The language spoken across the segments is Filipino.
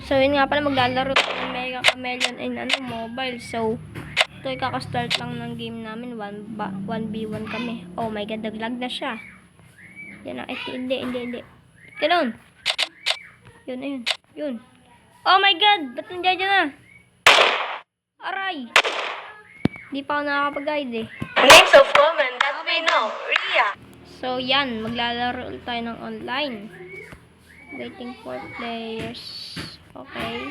So, yun nga pala, maglalaro tayo ng Mega Chameleon in mobile. So, ito ay kakastart lang ng game namin. 1v1 kami. Oh my god, naglag na siya. Yan na, hindi. Ganun. Yun, ayun. Yun. Oh my god, ba't nandiyan dyan na? Aray. Hindi pa ako nakakapag-guide eh. Names of women that we know. Ria. So, yan. Maglalaro tayo ng online. Waiting for players. Okay.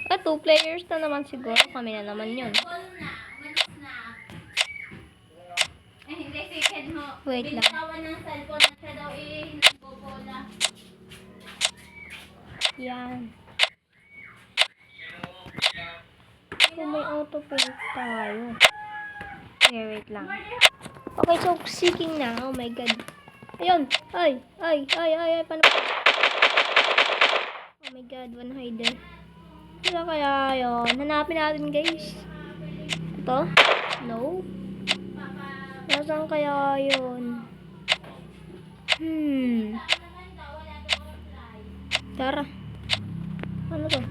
2 players na naman siguro. Kami na naman yun. Wait lang. Yan. So, may auto-play tayo. Okay, wait lang. Okay, so seeking na. Oh my god. Ayun. Ay. Paano? Oh my god, one hider. Wala kaya yun? Hanapin natin, guys. Ito? No? Nasaan kaya yun? Tara. Ano to?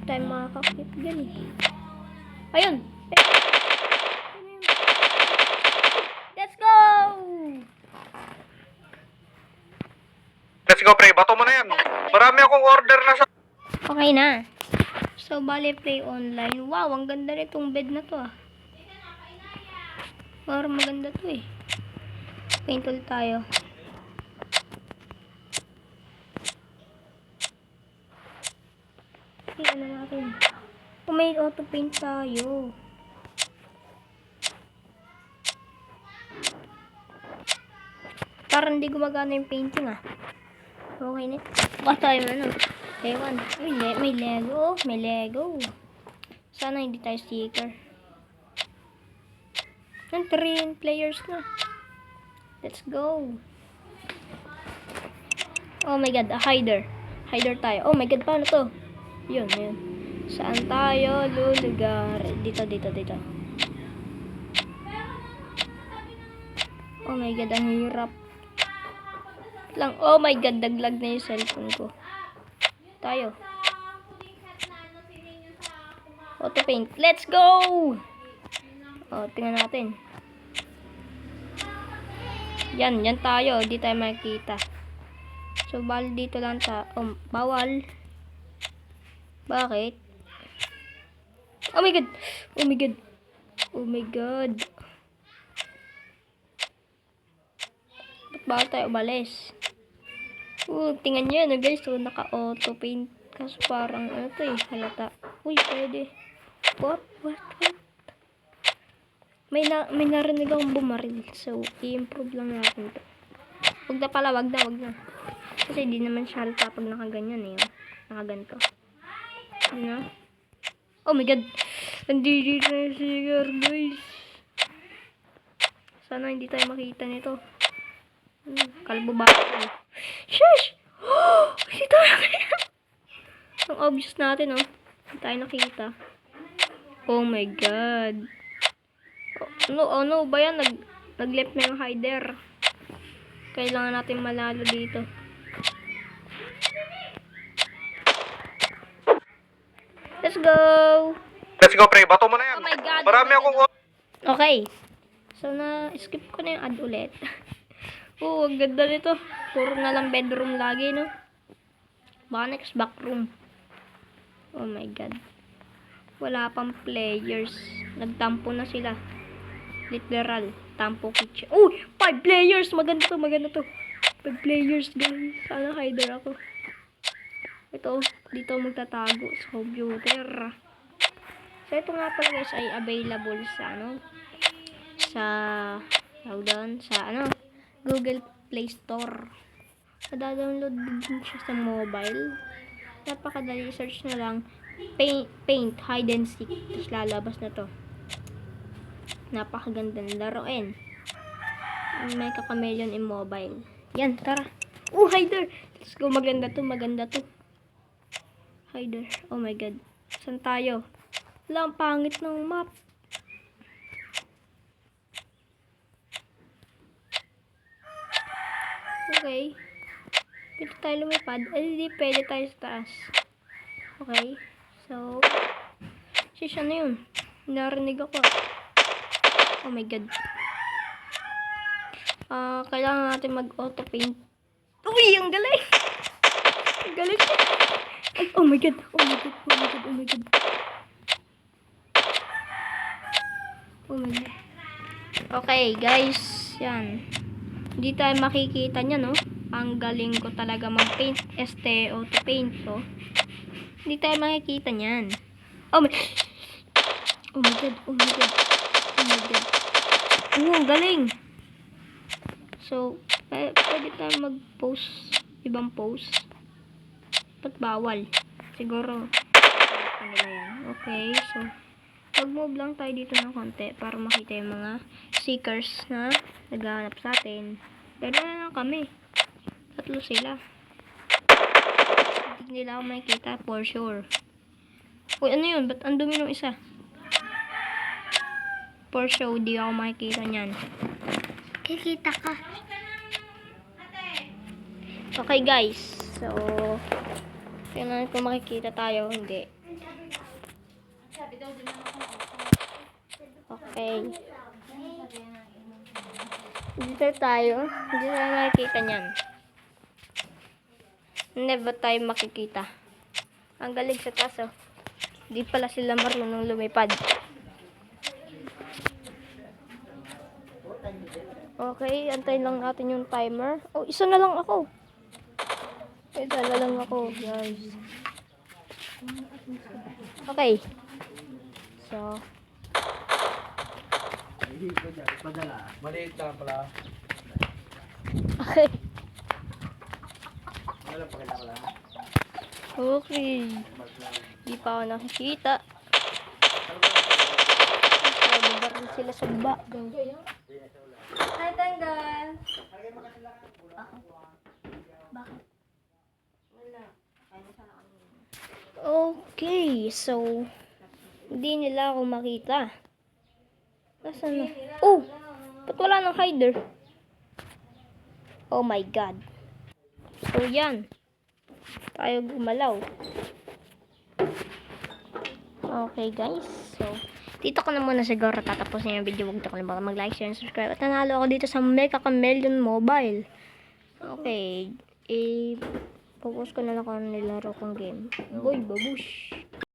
Tayo makakakit dyan eh. Ayun! Let's go! Let's go, pre. Bato mo na yan. Marami akong order na sa... Okay na. So, bali play online. Wow, ang ganda nitong bed na to ah. Parang maganda to eh. Paint ulit tayo. Okay, ano natin? Kung may auto paint tayo. Parang hindi gumagana yung painting ah. Okay na. Baka tayo ano. Ewan. Uy, may Lego. May Lego. Sana hindi tayo sticker. 3 players na. Let's go. Oh my god, a hider. Hider tayo. Oh my god, paano to? Yun. Saan tayo lulugar? Dito. Oh my god, ang hirap. Lang. Oh my god, daglag na yung cellphone ko. Tayo. Auto paint. Let's go! Oh, tingnan natin. Yan tayo. Di tayo makikita. So, bali dito lang oh, bawal. Bakit? Oh my god! Ba't bawal tayo umalis? Tingnan nyo guys. So, naka-auto paint. Kaso parang ano to eh. Halata. Uy, pwede. What? May narinig akong bumaril. So, i-improve lang natin to. Wag na. Kasi di naman siya halata pag nakaganyan eh. Nakaganto. Ano? Oh my god. Hindi na yung cigar, guys. Sana hindi tayo makita nito. Kalbo ba? Shush! Hindi tayo nakita. Ang obvious natin, oh. Hindi tayo nakita. Oh my god. Ano ba yan? Nag-left na yung hider. Kailangan natin malalo dito. Let's go! Let's go, pre. Bato mo na yan. Oh my god. Marami akong order. Okay. So, na-skip ko na yung ad ulit. Ang ganda nito. Puro na lang bedroom lagi, no? Baka next backroom. Oh my god. Wala pang players. Nagtampo na sila. Literal. Tampo kitchen. 5 players! Maganda to. 5 players, guys. Sana hider ako. Ito, dito magtatago sa computer. So, ito nga pala guys ay available sa Google Play Store. Mada-download din siya sa mobile. Napakadali. Search na lang paint hide and seek. Tapos lalabas na to. Napakaganda ng laruin. Mega Chameleon in mobile. Yan, tara. Hider! Let's go. Maganda to. Hider. Oh my god. Saan tayo? Wala, ang pangit ng map. Okay. Pwede tayo lumipad. Ay, hindi. Pwede tayo sa taas. Okay. So, sis, ano yun? Narinig ako. Oh my god. Kailangan natin mag-auto paint. Uy, ang galing! Ang galing siya. Ay, oh my god. Oh my god. Oh my god. Oh my god. Oh my god. Okay, guys. Yan. Hindi tayo makikita niya, no? Ang galing ko talaga mag-paint. Auto paint, to. Hindi tayo makikita niyan. Oh my... Oh my god. Oh my god. Oh my god. Oh, ang galing. So, pwede tayo mag-post. Ibang post. Ba't bawal? Siguro. Kanila yan. Okay, so mag-move lang tayo dito ng konti para makita yung mga seekers na naghahanap sa atin. Pero na lang kami. 3 sila. Hindi nila ako makikita for sure. Uy, ano yun? Ba't ang dumi ng isa? For sure, di ako makikita niyan. Kikita ka. Okay, guys. So, tingnan kung makikita tayo. Hindi. Okay. Dito tayo. Hindi tayo makikita niyan. Hindi ba tayo makikita? Ang galing sa taas, oh. Di pala sila marunong lumipad. Okay, antayin lang natin yung timer. Oh, isa na lang ako. Isa na lang ako, guys. Okay. So, Maliit lang pala. okay. Okay. Di pa ako nakikita. Nabaril sila sa back. Ay, tanggal. Okay, so hindi nila ako makita. Nasaan na? Oh! Ba't wala nang hider? Oh my god. So yan. Tayo gumalaw. Okay guys. So, dito ko na muna siguro tatapusin yung video. Huwag na kalimutan mag-like, share, and subscribe. At nanalo ako dito sa Mecha Chameleon Mobile. Okay. Focus ko na lang kung nilaro kong game. Boy, babush.